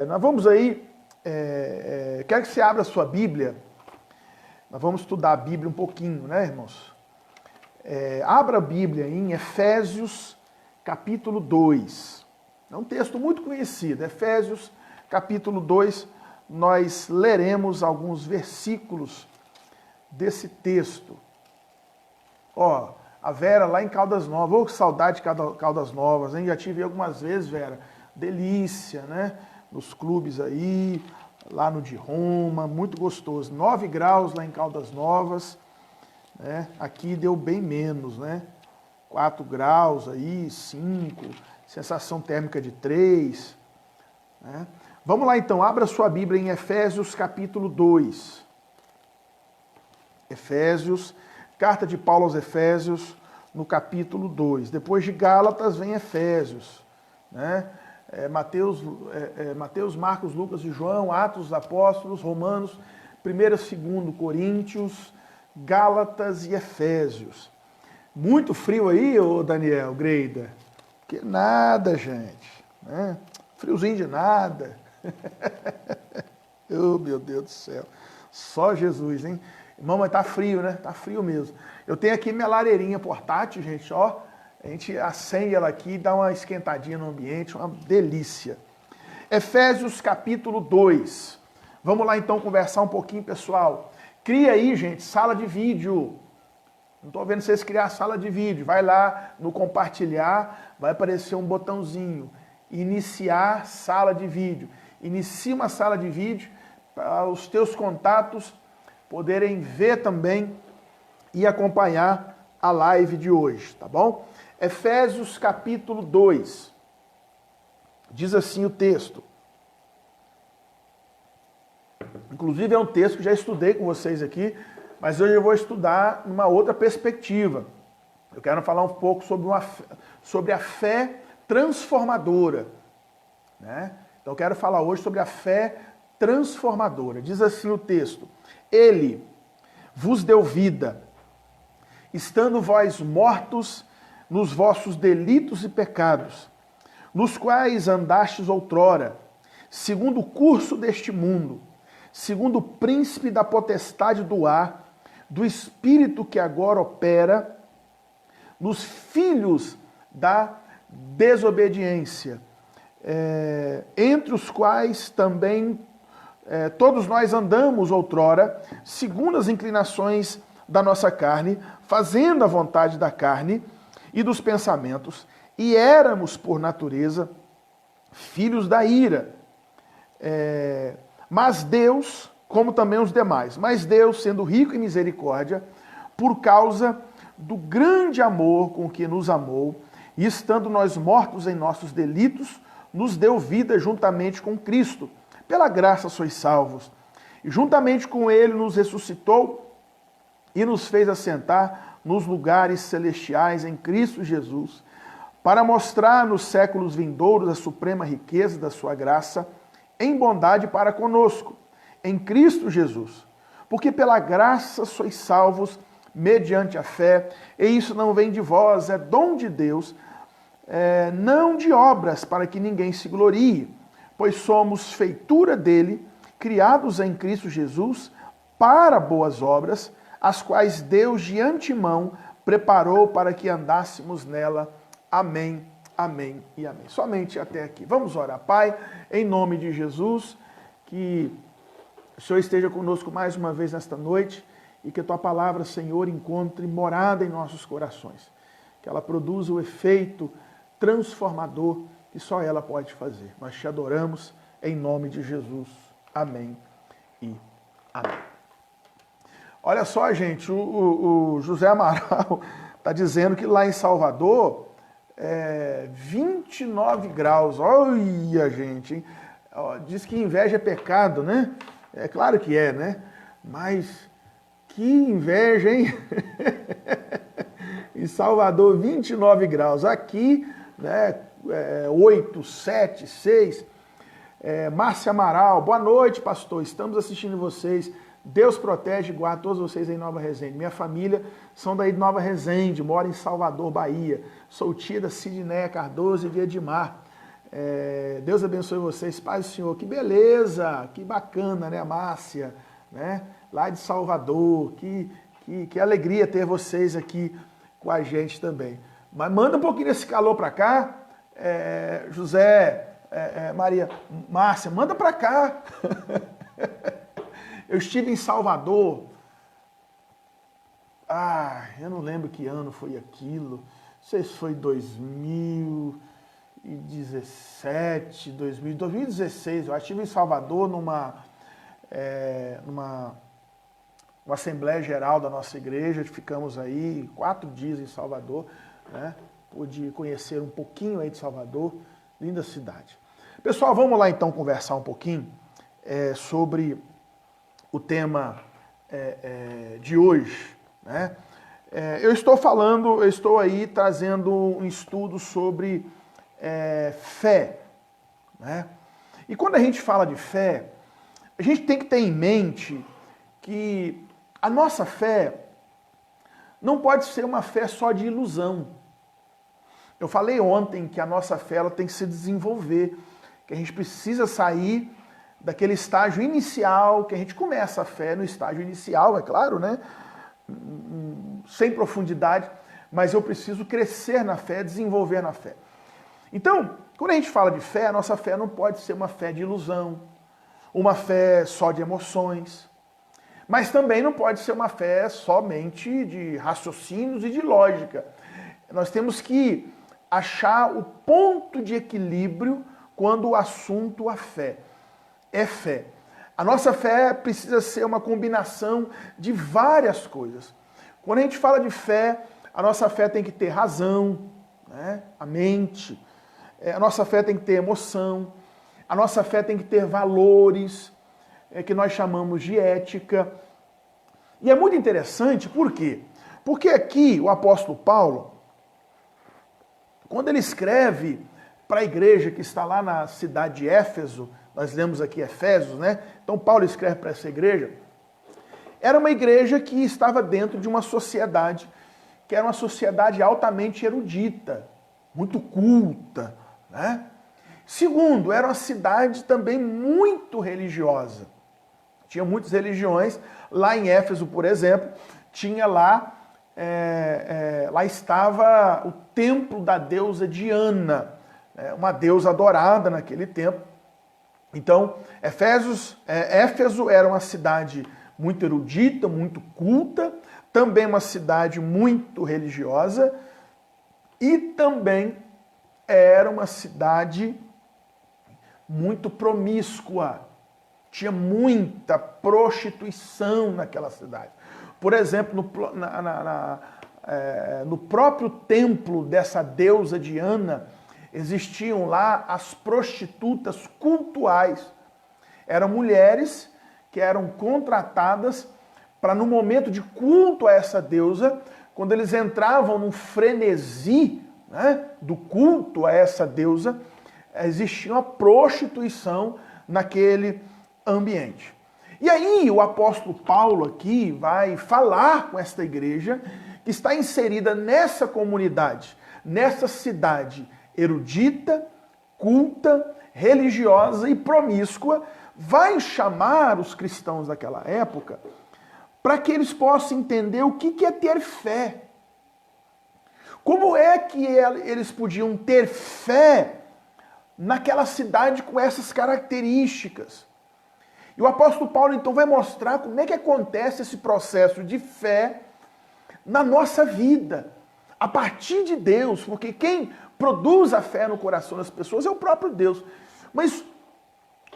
Nós vamos aí, quero que você abra a sua Bíblia, nós vamos estudar a Bíblia um pouquinho, né, irmãos? Abra a Bíblia em Efésios, capítulo 2. É um texto muito conhecido, Efésios, capítulo 2, nós leremos alguns versículos desse texto. Ó, a Vera lá em Caldas Novas, que saudade de Caldas Novas, hein? Já tive algumas vezes, Vera, delícia, né? Nos clubes aí, lá no de Roma, muito gostoso. 9 graus lá em Caldas Novas, né? Aqui deu bem menos, né? 4 graus aí, 5, sensação térmica de 3, né? Vamos lá então, abra sua Bíblia em Efésios capítulo 2. Efésios, carta de Paulo aos Efésios, no capítulo 2. Depois de Gálatas vem Efésios, né? Mateus, Marcos, Lucas e João, Atos dos Apóstolos, Romanos, 1º e 2º Coríntios, Gálatas e Efésios. Muito frio aí, ô Daniel, Greida? Que nada, gente, né? Friozinho de nada. Oh, meu Deus do céu. Só Jesus, hein? Irmão, mas tá frio, né? Tá frio mesmo. Eu tenho aqui minha lareirinha portátil, gente, ó. A gente acende ela aqui e dá uma esquentadinha no ambiente, uma delícia. Efésios capítulo 2. Vamos lá então conversar um pouquinho, pessoal. Cria aí, gente, sala de vídeo. Não estou vendo vocês criar sala de vídeo. Vai lá no compartilhar, vai aparecer um botãozinho. Iniciar sala de vídeo. Inicia uma sala de vídeo para os teus contatos poderem ver também e acompanhar a live de hoje, tá bom? Efésios capítulo 2. Diz assim o texto. Inclusive é um texto que já estudei com vocês aqui, mas hoje eu vou estudar numa outra perspectiva. Eu quero falar um pouco sobre a fé transformadora, né? Então eu quero falar hoje sobre a fé transformadora. Diz assim o texto: Ele vos deu vida, estando vós mortos nos vossos delitos e pecados, nos quais andastes outrora, segundo o curso deste mundo, segundo o príncipe da potestade do ar, do espírito que agora opera nos filhos da desobediência, entre os quais também todos nós andamos outrora, segundo as inclinações da nossa carne, fazendo a vontade da carne e dos pensamentos, e éramos, por natureza, filhos da ira. Mas Deus, como também os demais, mas Deus, sendo rico em misericórdia, por causa do grande amor com que nos amou, e estando nós mortos em nossos delitos, nos deu vida juntamente com Cristo. Pela graça sois salvos. E juntamente com Ele nos ressuscitou e nos fez assentar nos lugares celestiais em Cristo Jesus, para mostrar nos séculos vindouros a suprema riqueza da sua graça, em bondade para conosco, em Cristo Jesus. Porque pela graça sois salvos, mediante a fé, e isso não vem de vós, é dom de Deus, não de obras, para que ninguém se glorie, pois somos feitura dele, criados em Cristo Jesus, para boas obras, as quais Deus de antemão preparou para que andássemos nela. Amém, amém e amém. Somente até aqui. Vamos orar. Pai, em nome de Jesus, que o Senhor esteja conosco mais uma vez nesta noite e que a Tua palavra, Senhor, encontre morada em nossos corações. Que ela produza o efeito transformador que só ela pode fazer. Nós te adoramos em nome de Jesus. Amém e amém. Olha só, gente, o José Amaral está dizendo que lá em Salvador 29 graus. Olha, gente, hein? Diz que inveja é pecado, né? É claro que é, né? Mas que inveja, hein? Em Salvador, 29 graus. Aqui, né, 8, 7, 6. Márcia Amaral, boa noite, pastor. Estamos assistindo vocês. Deus protege e guarda todos vocês em Nova Resende. Minha família são daí de Nova Resende, moro em Salvador, Bahia. Sou tia da Sidneia Cardoso e de Edmar. Deus abençoe vocês, paz do Senhor. Que beleza, que bacana, né, Márcia, né? Lá de Salvador, que alegria ter vocês aqui com a gente também. Mas manda um pouquinho desse calor para cá, José, Maria, Márcia, manda para cá. Eu estive em Salvador, eu não lembro que ano foi aquilo, não sei se foi 2017, 2016, eu estive em Salvador numa Assembleia Geral da nossa igreja, ficamos aí 4 dias em Salvador, né? Pude conhecer um pouquinho aí de Salvador, linda cidade. Pessoal, vamos lá então conversar um pouquinho sobre o tema de hoje, né? Eu estou aí trazendo um estudo sobre fé, né? E quando a gente fala de fé, a gente tem que ter em mente que a nossa fé não pode ser uma fé só de ilusão. Eu falei ontem que a nossa fé ela tem que se desenvolver, que a gente precisa sair daquele estágio inicial, que a gente começa a fé no estágio inicial, é claro, né? Sem profundidade, mas eu preciso crescer na fé, desenvolver na fé. Então, quando a gente fala de fé, a nossa fé não pode ser uma fé de ilusão, uma fé só de emoções, mas também não pode ser uma fé somente de raciocínios e de lógica. Nós temos que achar o ponto de equilíbrio quando o assunto é fé. A nossa fé precisa ser uma combinação de várias coisas. Quando a gente fala de fé, a nossa fé tem que ter razão, né? A mente. A nossa fé tem que ter emoção. A nossa fé tem que ter valores, que nós chamamos de ética. E é muito interessante, por quê? Porque aqui o apóstolo Paulo, quando ele escreve para a igreja que está lá na cidade de Éfeso, nós lemos aqui Efésios, né? Então Paulo escreve para essa igreja. Era uma igreja que estava dentro de uma sociedade, que era uma sociedade altamente erudita, muito culta, né? Segundo, era uma cidade também muito religiosa. Tinha muitas religiões. Lá em Éfeso, por exemplo, tinha lá estava o templo da deusa Diana, uma deusa adorada naquele tempo. Então, Éfeso era uma cidade muito erudita, muito culta, também uma cidade muito religiosa e também era uma cidade muito promíscua. Tinha muita prostituição naquela cidade. Por exemplo, no próprio templo dessa deusa Diana, existiam lá as prostitutas cultuais. Eram mulheres que eram contratadas para, no momento de culto a essa deusa, quando eles entravam num frenesi, né, do culto a essa deusa, existia uma prostituição naquele ambiente. E aí o apóstolo Paulo aqui vai falar com esta igreja que está inserida nessa comunidade, nessa cidade erudita, culta, religiosa e promíscua, vai chamar os cristãos daquela época para que eles possam entender o que é ter fé. Como é que eles podiam ter fé naquela cidade com essas características? E o apóstolo Paulo então vai mostrar como é que acontece esse processo de fé na nossa vida, a partir de Deus, porque quem produz a fé no coração das pessoas é o próprio Deus. Mas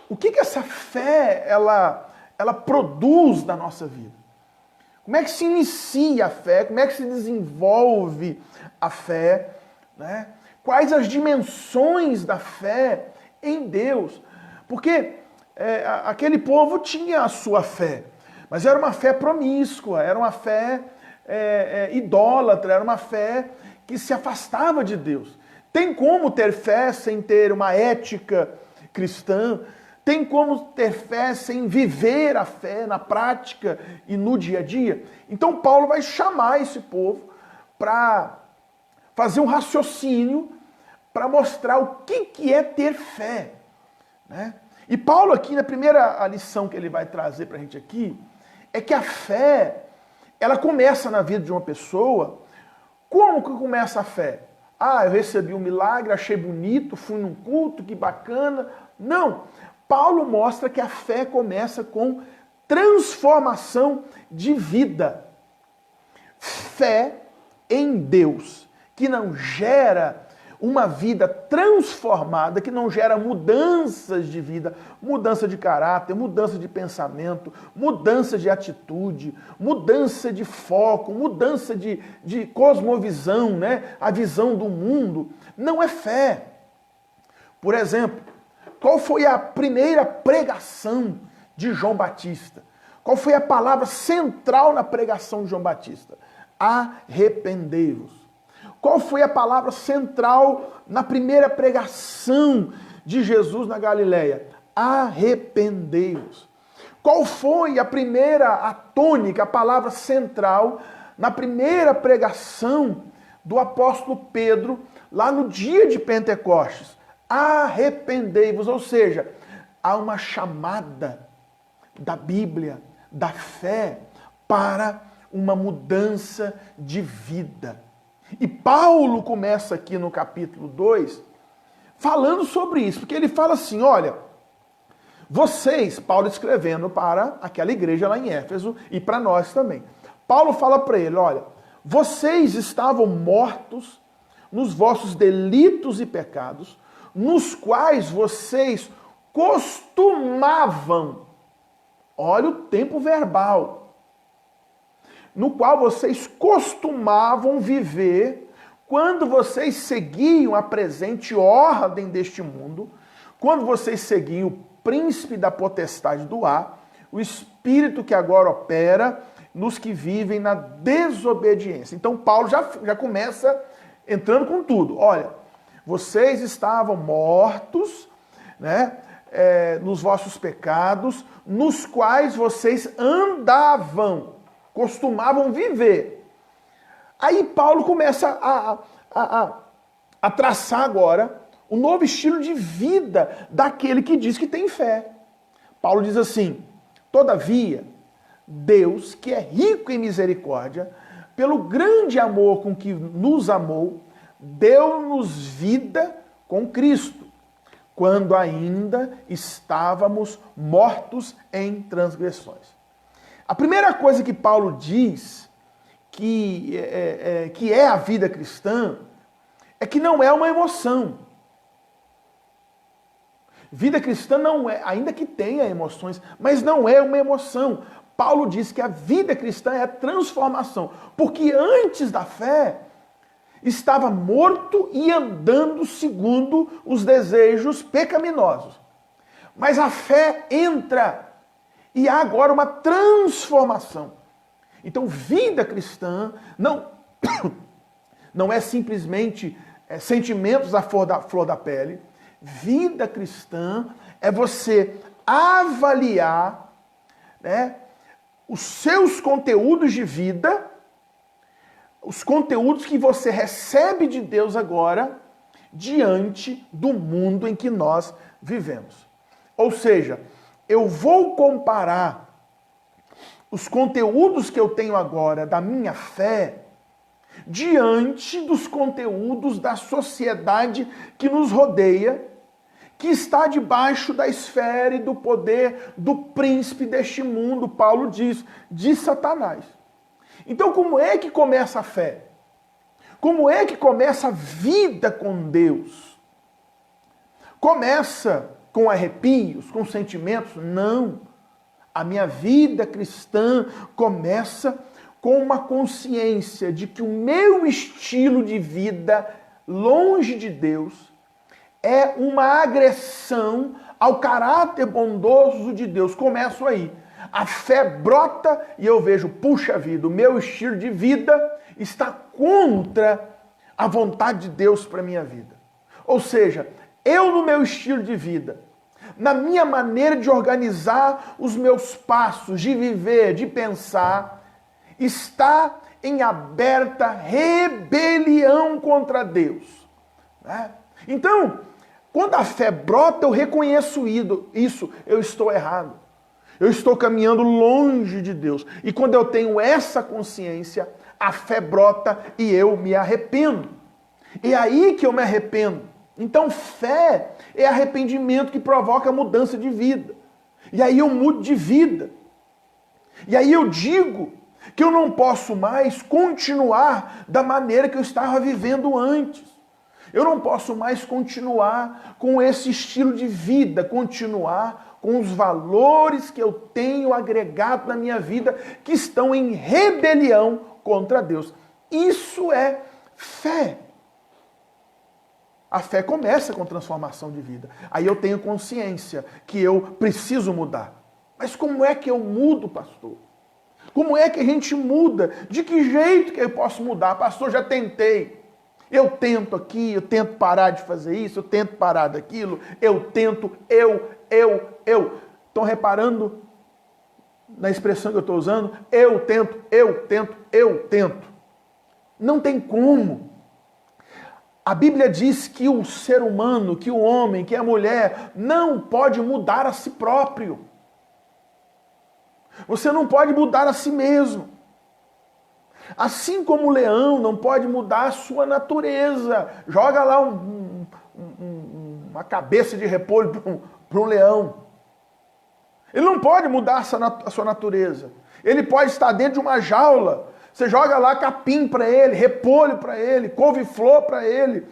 o que essa fé ela produz na nossa vida? Como é que se inicia a fé? Como é que se desenvolve a fé? Né? Quais as dimensões da fé em Deus? Porque aquele povo tinha a sua fé, mas era uma fé promíscua, era uma fé idólatra, era uma fé que se afastava de Deus. Tem como ter fé sem ter uma ética cristã? Tem como ter fé sem viver a fé na prática e no dia a dia? Então Paulo vai chamar esse povo para fazer um raciocínio para mostrar o que é ter fé, né? E Paulo aqui, na primeira lição que ele vai trazer para a gente aqui, é que a fé, ela começa na vida de uma pessoa. Como que começa a fé? Ah, eu recebi um milagre, achei bonito, fui num culto, que bacana. Não, Paulo mostra que a fé começa com transformação de vida. Fé em Deus, que não gera uma vida transformada, que não gera mudanças de vida, mudança de caráter, mudança de pensamento, mudança de atitude, mudança de foco, mudança de cosmovisão, né? A visão do mundo, não é fé. Por exemplo, qual foi a primeira pregação de João Batista? Qual foi a palavra central na pregação de João Batista? Arrependei-vos. Qual foi a palavra central na primeira pregação de Jesus na Galileia? Arrependei-vos. Qual foi a tônica, a palavra central na primeira pregação do apóstolo Pedro, lá no dia de Pentecostes? Arrependei-vos, ou seja, há uma chamada da Bíblia, da fé, para uma mudança de vida. E Paulo começa aqui no capítulo 2 falando sobre isso, porque ele fala assim, olha, vocês, Paulo escrevendo para aquela igreja lá em Éfeso e para nós também. Paulo fala para ele, olha, vocês estavam mortos nos vossos delitos e pecados, nos quais vocês costumavam, olha o tempo verbal, no qual vocês costumavam viver quando vocês seguiam a presente ordem deste mundo, quando vocês seguiam o príncipe da potestade do ar, o espírito que agora opera nos que vivem na desobediência. Então Paulo já começa entrando com tudo. Olha, vocês estavam mortos, né, nos vossos pecados, nos quais vocês andavam, costumavam viver. Aí Paulo começa a traçar agora um novo estilo de vida daquele que diz que tem fé. Paulo diz assim, todavia, Deus, que é rico em misericórdia, pelo grande amor com que nos amou, deu-nos vida com Cristo, quando ainda estávamos mortos em transgressões. A primeira coisa que Paulo diz que é a vida cristã é que não é uma emoção. Vida cristã não é, ainda que tenha emoções, mas não é uma emoção. Paulo diz que a vida cristã é a transformação, porque antes da fé estava morto e andando segundo os desejos pecaminosos. Mas a fé entra e há agora uma transformação. Então, vida cristã não é simplesmente sentimentos à flor da pele. Vida cristã é você avaliar, né, os seus conteúdos de vida, os conteúdos que você recebe de Deus agora, diante do mundo em que nós vivemos. Ou seja, eu vou comparar os conteúdos que eu tenho agora da minha fé diante dos conteúdos da sociedade que nos rodeia, que está debaixo da esfera e do poder do príncipe deste mundo, Paulo diz, de Satanás. Então, como é que começa a fé? Como é que começa a vida com Deus? Começa com arrepios, com sentimentos? Não. A minha vida cristã começa com uma consciência de que o meu estilo de vida longe de Deus é uma agressão ao caráter bondoso de Deus. Começo aí. A fé brota e eu vejo, puxa vida, o meu estilo de vida está contra a vontade de Deus para a minha vida. Ou seja, eu no meu estilo de vida, na minha maneira de organizar os meus passos, de viver, de pensar, está em aberta rebelião contra Deus, né? Então, quando a fé brota, eu reconheço isso, eu estou errado. Eu estou caminhando longe de Deus. E quando eu tenho essa consciência, a fé brota e eu me arrependo. É aí que eu me arrependo. Então, fé é arrependimento que provoca mudança de vida. E aí eu mudo de vida. E aí eu digo que eu não posso mais continuar da maneira que eu estava vivendo antes. Eu não posso mais continuar com esse estilo de vida, continuar com os valores que eu tenho agregado na minha vida que estão em rebelião contra Deus. Isso é fé. A fé começa com transformação de vida. Aí eu tenho consciência que eu preciso mudar. Mas como é que eu mudo, pastor? Como é que a gente muda? De que jeito que eu posso mudar? Pastor, já tentei. Eu tento aqui, eu tento parar de fazer isso, eu tento parar daquilo, eu tento, eu. Estão reparando na expressão que eu estou usando? Eu tento. Não tem como. A Bíblia diz que o ser humano, que o homem, que a mulher, não pode mudar a si próprio. Você não pode mudar a si mesmo. Assim como o leão não pode mudar a sua natureza. Joga lá uma cabeça de repolho para um leão. Ele não pode mudar a sua natureza. Ele pode estar dentro de uma jaula. Você joga lá capim para ele, repolho para ele, couve-flor para ele.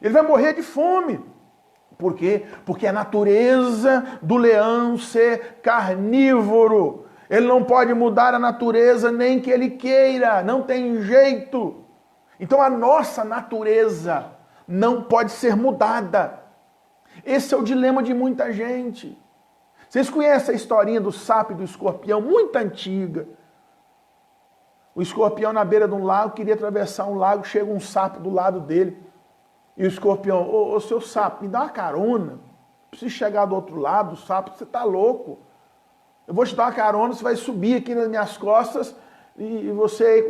Ele vai morrer de fome. Por quê? Porque a natureza do leão ser carnívoro. Ele não pode mudar a natureza nem que ele queira, não tem jeito. Então a nossa natureza não pode ser mudada. Esse é o dilema de muita gente. Vocês conhecem a historinha do sapo e do escorpião, muito antiga. O escorpião na beira de um lago queria atravessar um lago, chega um sapo do lado dele. E o escorpião, ô seu sapo, me dá uma carona. Preciso chegar do outro lado, o sapo, você tá louco. Eu vou te dar uma carona, você vai subir aqui nas minhas costas e você,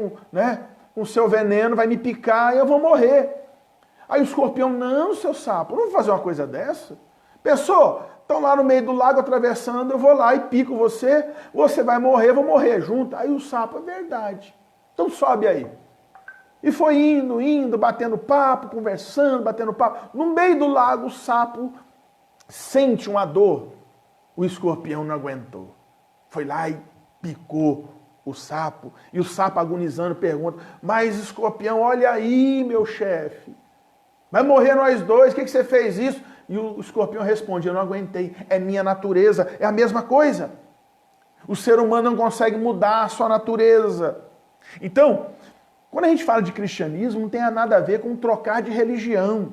com o seu veneno, vai me picar e eu vou morrer. Aí o escorpião, não, seu sapo, eu não vou fazer uma coisa dessa. Pessoal, estão lá no meio do lago atravessando, eu vou lá e pico você, você vai morrer, eu vou morrer junto. Aí o sapo, é verdade. Então sobe aí. E foi indo, batendo papo, conversando, batendo papo. No meio do lago, o sapo sente uma dor. O escorpião não aguentou. Foi lá e picou o sapo. E o sapo, agonizando, pergunta, mas escorpião, olha aí, meu chefe. Vai morrer nós dois, o que você fez isso? E o escorpião responde, eu não aguentei, é minha natureza. É a mesma coisa. O ser humano não consegue mudar a sua natureza. Então, quando a gente fala de cristianismo, não tem nada a ver com trocar de religião.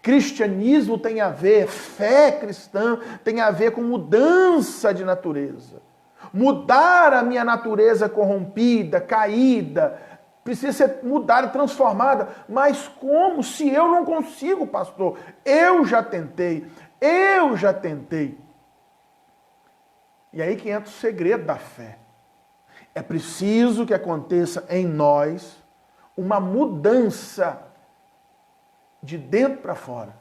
Cristianismo tem a ver, fé cristã tem a ver com mudança de natureza. Mudar a minha natureza corrompida, caída, precisa ser mudada, transformada. Mas como? Se eu não consigo, pastor? Eu já tentei. E aí que entra o segredo da fé. É preciso que aconteça em nós uma mudança de dentro para fora.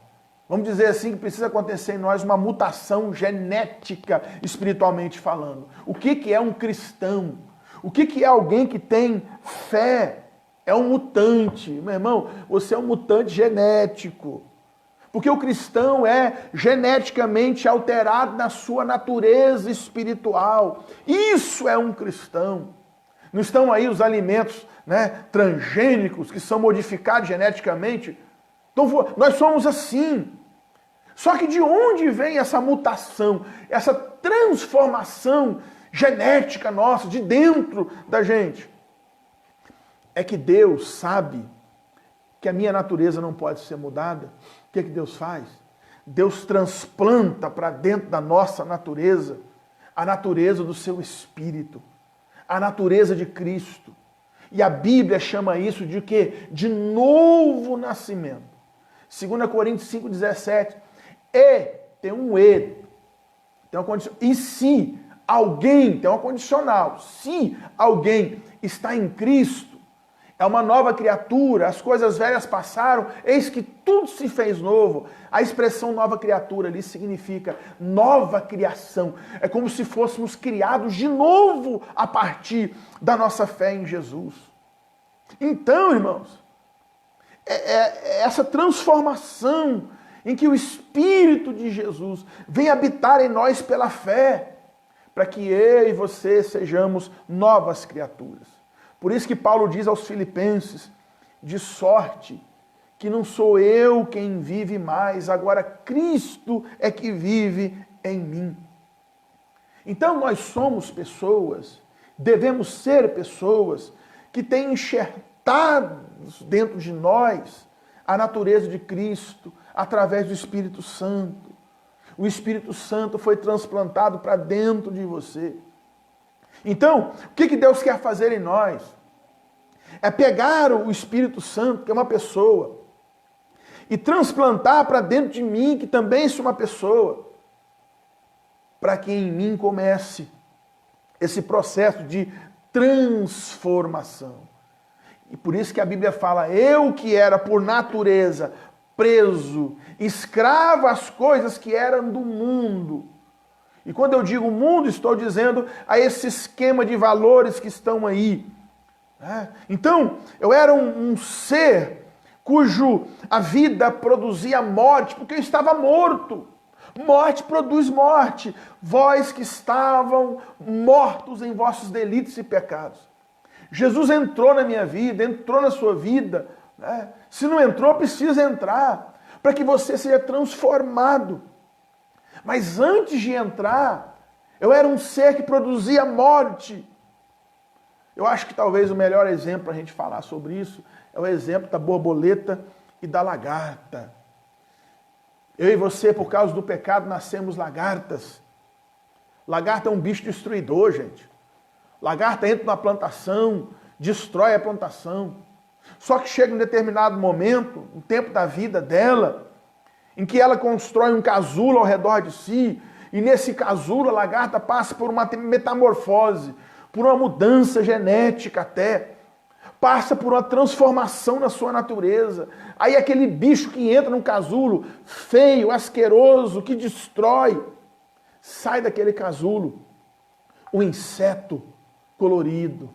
Vamos dizer assim que precisa acontecer em nós uma mutação genética, espiritualmente falando. O que é um cristão? O que é alguém que tem fé? É um mutante. Meu irmão, você é um mutante genético. Porque o cristão é geneticamente alterado na sua natureza espiritual. Isso é um cristão. Não estão aí os alimentos, transgênicos que são modificados geneticamente. Então, nós somos assim. Só que de onde vem essa mutação, essa transformação genética nossa, de dentro da gente? É que Deus sabe que a minha natureza não pode ser mudada. O que Deus faz? Deus transplanta para dentro da nossa natureza a natureza do seu Espírito, a natureza de Cristo. E a Bíblia chama isso de quê? De novo nascimento. 2 Coríntios 5,17. Tem um tem uma condição. E se alguém, tem uma condicional, se alguém está em Cristo, É uma nova criatura, as coisas velhas passaram, eis que tudo se fez novo. A expressão nova criatura ali significa nova criação. É como se fôssemos criados de novo a partir da nossa fé em Jesus. Então, irmãos, é essa transformação em que o Espírito de Jesus vem habitar em nós pela fé, para que eu e você sejamos novas criaturas. Por isso que Paulo diz aos Filipenses, de sorte que não sou eu quem vive mais, agora Cristo é que vive em mim. Então nós somos pessoas, devemos ser pessoas que têm enxertado dentro de nós a natureza de Cristo através do Espírito Santo. O Espírito Santo foi transplantado para dentro de você. Então, o que Deus quer fazer em nós? É pegar o Espírito Santo, que é uma pessoa, e transplantar para dentro de mim, que também sou uma pessoa, para que em mim comece esse processo de transformação. E por isso que a Bíblia fala, eu que era por natureza preso, escravo às coisas que eram do mundo. E quando eu digo mundo, estou dizendo a esse esquema de valores que estão aí. Então, eu era um ser cujo a vida produzia morte, porque eu estava morto. Morte produz morte. Vós que estavam mortos em vossos delitos e pecados. Jesus entrou na minha vida, entrou na sua vida. Se não entrou, precisa entrar, para que você seja transformado. Mas antes de entrar, eu era um ser que produzia morte. Eu acho que talvez o melhor exemplo para a gente falar sobre isso é o exemplo da borboleta e da lagarta. Eu e você, por causa do pecado, nascemos lagartas. Lagarta é um bicho destruidor, gente. Lagarta entra na plantação, destrói a plantação. Só que chega um determinado momento, um tempo da vida dela, em que ela constrói um casulo ao redor de si, e nesse casulo a lagarta passa por uma metamorfose, por uma mudança genética até, passa por uma transformação na sua natureza. Aí aquele bicho que entra no casulo, feio, asqueroso, que destrói, sai daquele casulo, um inseto colorido,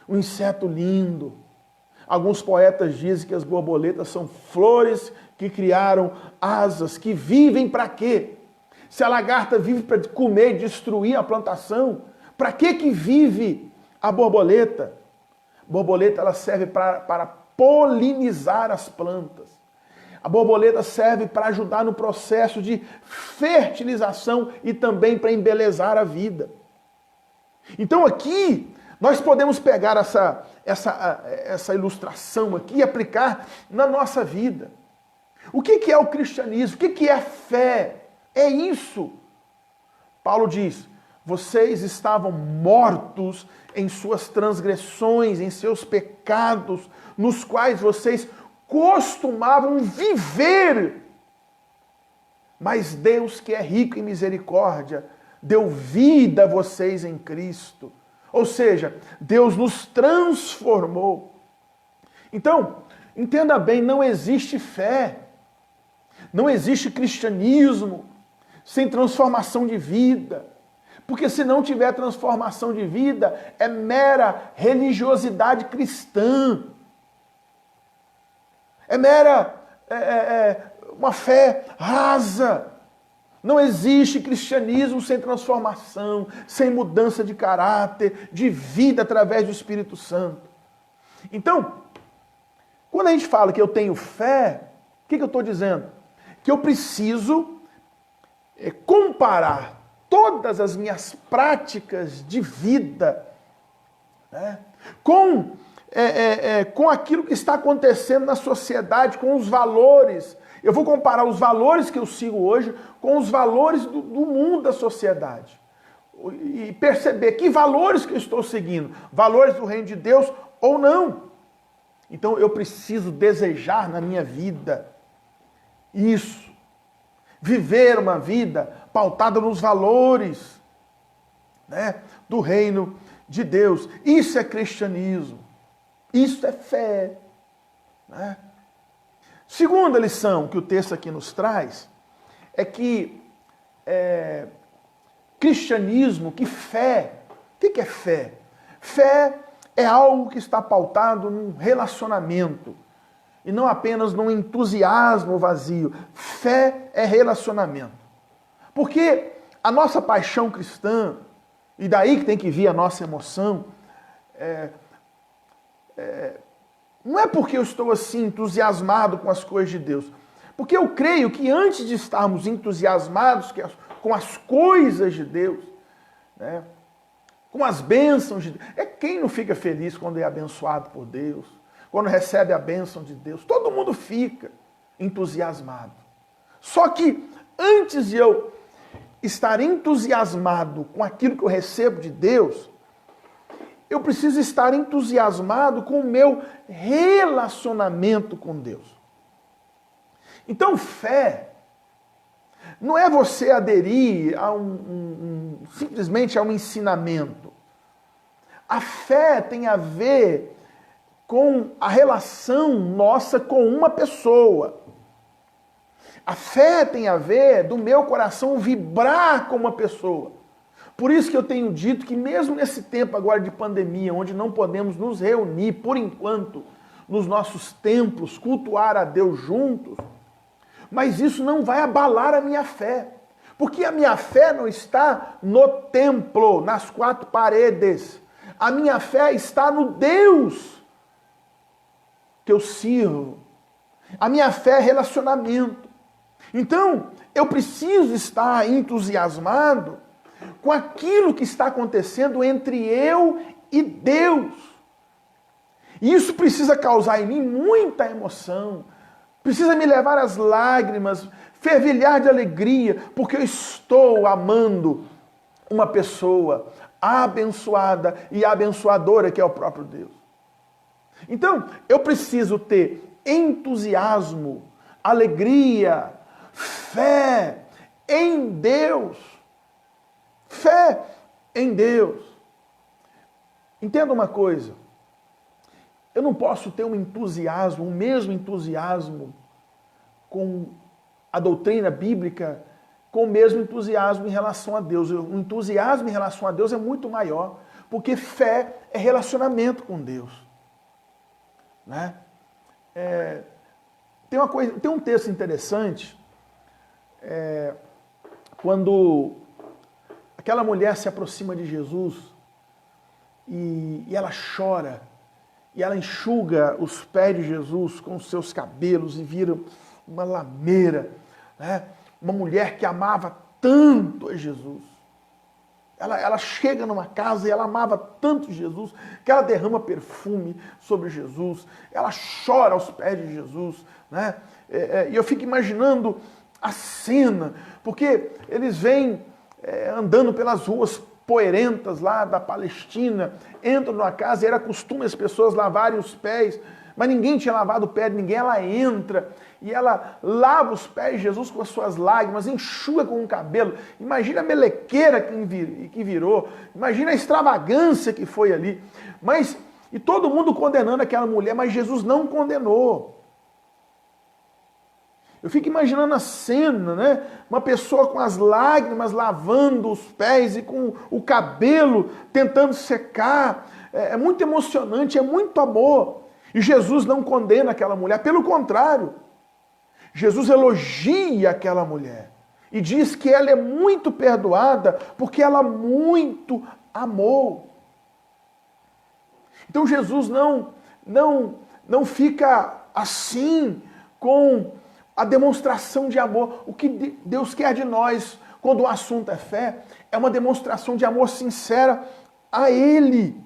um inseto lindo. Alguns poetas dizem que as borboletas são flores que criaram asas, que vivem para quê? Se a lagarta vive para comer e destruir a plantação, para que vive a borboleta? A borboleta ela serve para polinizar as plantas. A borboleta serve para ajudar no processo de fertilização e também para embelezar a vida. Então aqui nós podemos pegar essa ilustração aqui e aplicar na nossa vida. O que é o cristianismo? O que é fé? É isso. Paulo diz, vocês estavam mortos em suas transgressões, em seus pecados, nos quais vocês costumavam viver. Mas Deus, que é rico em misericórdia, deu vida a vocês em Cristo. Ou seja, Deus nos transformou. Então, entenda bem, não existe fé, não existe cristianismo sem transformação de vida. Porque se não tiver transformação de vida, é mera religiosidade cristã. É mera uma fé rasa. Não existe cristianismo sem transformação, sem mudança de caráter, de vida através do Espírito Santo. Então, quando a gente fala que eu tenho fé, o que eu estou dizendo? Que eu preciso comparar todas as minhas práticas de vida, né, com aquilo que está acontecendo na sociedade, com os valores. Eu vou comparar os valores que eu sigo hoje com os valores do mundo da sociedade. E perceber que valores que eu estou seguindo, valores do reino de Deus ou não. Então eu preciso desejar na minha vida isso. Viver uma vida pautada nos valores, né, do reino de Deus. Isso é cristianismo. Isso é fé. Né? Segunda lição que o texto aqui nos traz é que cristianismo, que fé, o que é fé? Fé é algo que está pautado num relacionamento e não apenas num entusiasmo vazio. Fé é relacionamento. Porque a nossa paixão cristã, e daí que tem que vir a nossa emoção, não é porque eu estou assim entusiasmado com as coisas de Deus. Porque eu creio que antes de estarmos entusiasmados com as coisas de Deus, né, com as bênçãos de Deus, quem não fica feliz quando é abençoado por Deus, quando recebe a bênção de Deus? Todo mundo fica entusiasmado. Só que antes de eu estar entusiasmado com aquilo que eu recebo de Deus, eu preciso estar entusiasmado com o meu relacionamento com Deus. Então, fé não é você aderir a simplesmente a um ensinamento. A fé tem a ver com a relação nossa com uma pessoa. A fé tem a ver do meu coração vibrar com uma pessoa. Por isso que eu tenho dito que mesmo nesse tempo agora de pandemia, onde não podemos nos reunir, por enquanto, nos nossos templos, cultuar a Deus juntos, mas isso não vai abalar a minha fé. Porque a minha fé não está no templo, nas quatro paredes. A minha fé está no Deus que eu sirvo. A minha fé é relacionamento. Então, eu preciso estar entusiasmado com aquilo que está acontecendo entre eu e Deus. E isso precisa causar em mim muita emoção, precisa me levar às lágrimas, fervilhar de alegria, porque eu estou amando uma pessoa abençoada e abençoadora que é o próprio Deus. Então, eu preciso ter entusiasmo, alegria, fé em Deus. Fé em Deus. Entenda uma coisa. Eu não posso ter um entusiasmo, o mesmo entusiasmo com a doutrina bíblica, com o mesmo entusiasmo em relação a Deus. O entusiasmo em relação a Deus é muito maior, porque fé é relacionamento com Deus. Né? Tem um texto interessante, quando aquela mulher se aproxima de Jesus e ela chora, e ela enxuga os pés de Jesus com os seus cabelos e vira uma lameira, né? Uma mulher que amava tanto a Jesus. Ela chega numa casa e ela amava tanto Jesus que ela derrama perfume sobre Jesus. Ela chora aos pés de Jesus, né? E eu fico imaginando a cena, porque eles vêm andando pelas ruas poeirentas lá da Palestina, entram numa casa e era costume as pessoas lavarem os pés, mas ninguém tinha lavado o pé de ninguém. Ela entra e ela lava os pés de Jesus com as suas lágrimas, enxuga com o cabelo. Imagina a melequeira que virou, imagina a extravagância que foi ali. E todo mundo condenando aquela mulher, mas Jesus não condenou. Eu fico imaginando a cena, né? Uma pessoa com as lágrimas lavando os pés e com o cabelo tentando secar. É muito emocionante, é muito amor. E Jesus não condena aquela mulher, pelo contrário. Jesus elogia aquela mulher e diz que ela é muito perdoada porque ela muito amou. Então Jesus não fica assim com a demonstração de amor. O que Deus quer de nós, quando o assunto é fé, é uma demonstração de amor sincera a Ele.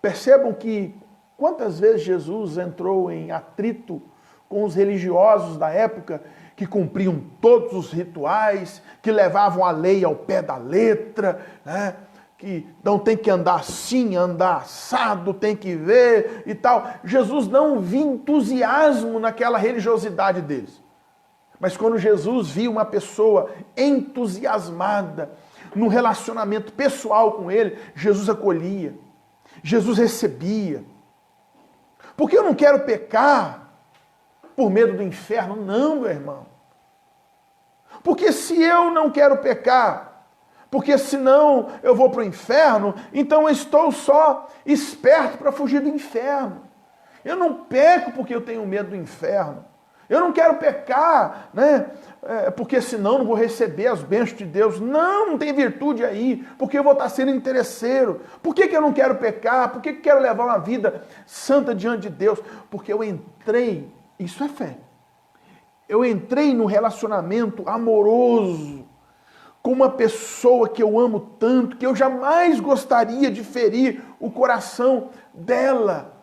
Percebam que quantas vezes Jesus entrou em atrito com os religiosos da época, que cumpriam todos os rituais, que levavam a lei ao pé da letra, né? Que não tem que andar assim, andar assado, tem que ver e tal. Jesus não via entusiasmo naquela religiosidade deles. Mas quando Jesus via uma pessoa entusiasmada no relacionamento pessoal com ele, Jesus acolhia. Jesus recebia. Porque eu não quero pecar por medo do inferno, não, meu irmão. Porque se eu não quero pecar, porque senão eu vou para o inferno, então eu estou só esperto para fugir do inferno. Eu não peco porque eu tenho medo do inferno. Eu não quero pecar, né? Porque senão não vou receber as bênçãos de Deus. Não tem virtude aí, porque eu vou estar sendo interesseiro. Por que eu não quero pecar? Por que eu quero levar uma vida santa diante de Deus? Porque eu entrei, isso é fé. Eu entrei num relacionamento amoroso com uma pessoa que eu amo tanto, que eu jamais gostaria de ferir o coração dela.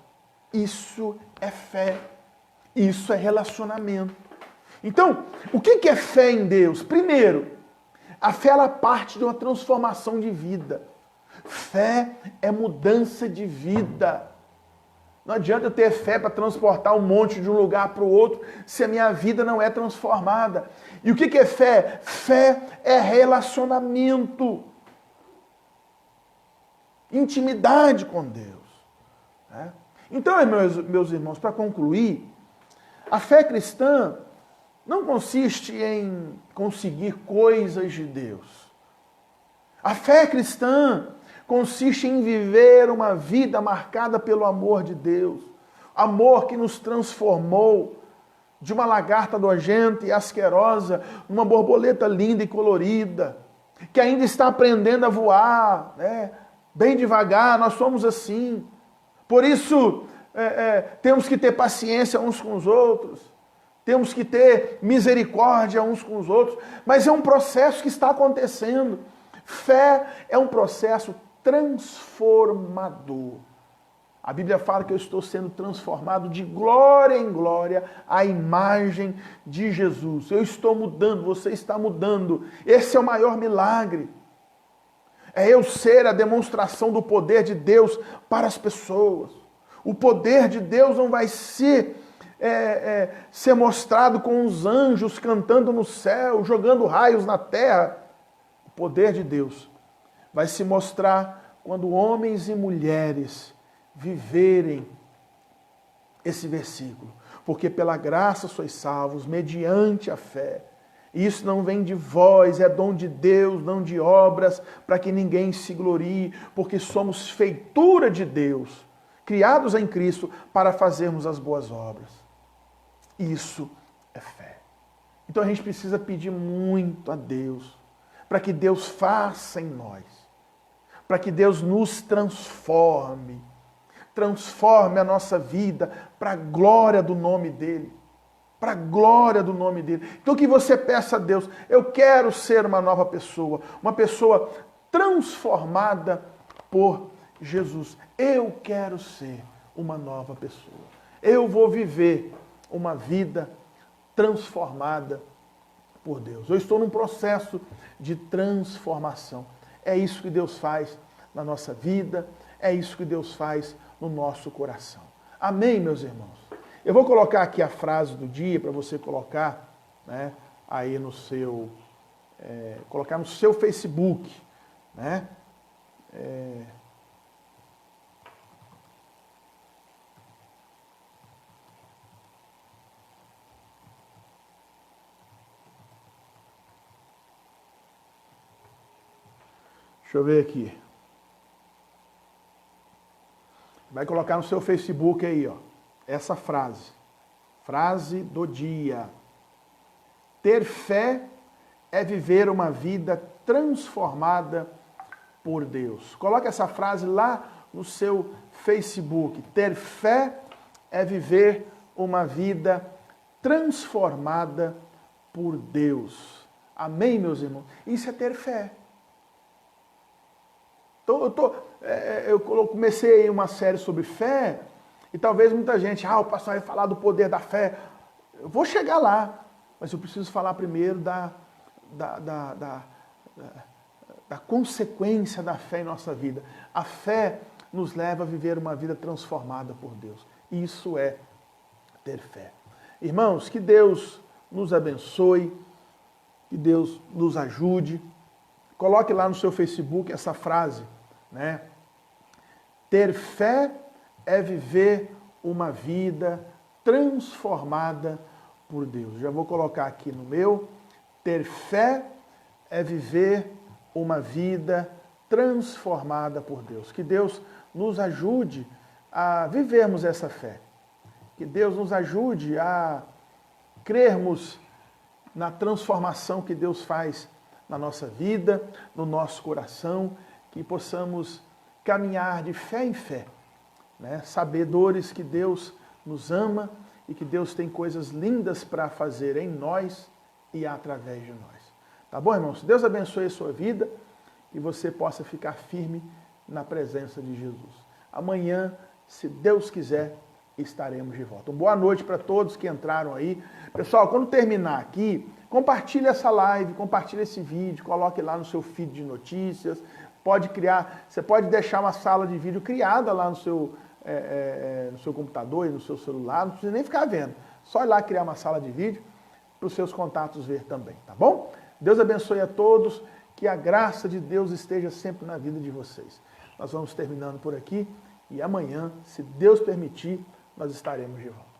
Isso é fé. Isso é relacionamento. Então, o que é fé em Deus? Primeiro, a fé ela parte de uma transformação de vida. Fé é mudança de vida. Não adianta eu ter fé para transportar um monte de um lugar para o outro se a minha vida não é transformada. E o que é fé? Fé é relacionamento. Intimidade com Deus. Né? Então, meus irmãos, para concluir, a fé cristã não consiste em conseguir coisas de Deus. A fé cristã consiste em viver uma vida marcada pelo amor de Deus. Amor que nos transformou de uma lagarta nojenta e asquerosa numa borboleta linda e colorida, que ainda está aprendendo a voar, né? Bem devagar, nós somos assim. Por isso, temos que ter paciência uns com os outros, temos que ter misericórdia uns com os outros, mas é um processo que está acontecendo. Fé é um processo transformador. A Bíblia fala que eu estou sendo transformado de glória em glória à imagem de Jesus. Eu estou mudando, você está mudando. Esse é o maior milagre. É eu ser a demonstração do poder de Deus para as pessoas. O poder de Deus não vai ser mostrado com os anjos cantando no céu, jogando raios na terra. O poder de Deus vai se mostrar quando homens e mulheres viverem esse versículo. Porque pela graça sois salvos, mediante a fé. Isso não vem de vós, é dom de Deus, não de obras, para que ninguém se glorie, porque somos feitura de Deus, criados em Cristo para fazermos as boas obras. Isso é fé. Então a gente precisa pedir muito a Deus, para que Deus faça em nós, para que Deus nos transforme a nossa vida para a glória do nome dEle. Para a glória do nome dEle. Então que você peça a Deus, eu quero ser uma nova pessoa, uma pessoa transformada por Jesus. Eu quero ser uma nova pessoa. Eu vou viver uma vida transformada por Deus. Eu estou num processo de transformação. É isso que Deus faz na nossa vida, é isso que Deus faz no nosso coração. Amém, meus irmãos? Eu vou colocar aqui a frase do dia para você colocar, né, aí no seu, colocar no seu Facebook, né? Deixa eu ver aqui. Vai colocar no seu Facebook aí, ó, essa frase. Frase do dia. Ter fé é viver uma vida transformada por Deus. Coloque essa frase lá no seu Facebook. Ter fé é viver uma vida transformada por Deus. Amém, meus irmãos? Isso é ter fé. Eu comecei uma série sobre fé e talvez muita gente, o pastor vai falar do poder da fé. Eu vou chegar lá, mas eu preciso falar primeiro da consequência da fé em nossa vida. A fé nos leva a viver uma vida transformada por Deus. Isso é ter fé. Irmãos, que Deus nos abençoe, que Deus nos ajude. Coloque lá no seu Facebook essa frase, né? Ter fé é viver uma vida transformada por Deus. Já vou colocar aqui no meu. Ter fé é viver uma vida transformada por Deus. Que Deus nos ajude a vivermos essa fé. Que Deus nos ajude a crermos na transformação que Deus faz na nossa vida, no nosso coração, que possamos caminhar de fé em fé, né? Sabedores que Deus nos ama e que Deus tem coisas lindas para fazer em nós e através de nós. Tá bom, irmãos? Deus abençoe a sua vida e você possa ficar firme na presença de Jesus. Amanhã, se Deus quiser, estaremos de volta. Boa noite para todos que entraram aí. Pessoal, quando terminar aqui, compartilhe essa live, compartilhe esse vídeo, coloque lá no seu feed de notícias. Você pode deixar uma sala de vídeo criada lá no seu computador e no seu celular, não precisa nem ficar vendo. Só ir lá criar uma sala de vídeo para os seus contatos ver também, tá bom? Deus abençoe a todos, que a graça de Deus esteja sempre na vida de vocês. Nós vamos terminando por aqui e amanhã, se Deus permitir, nós estaremos de volta.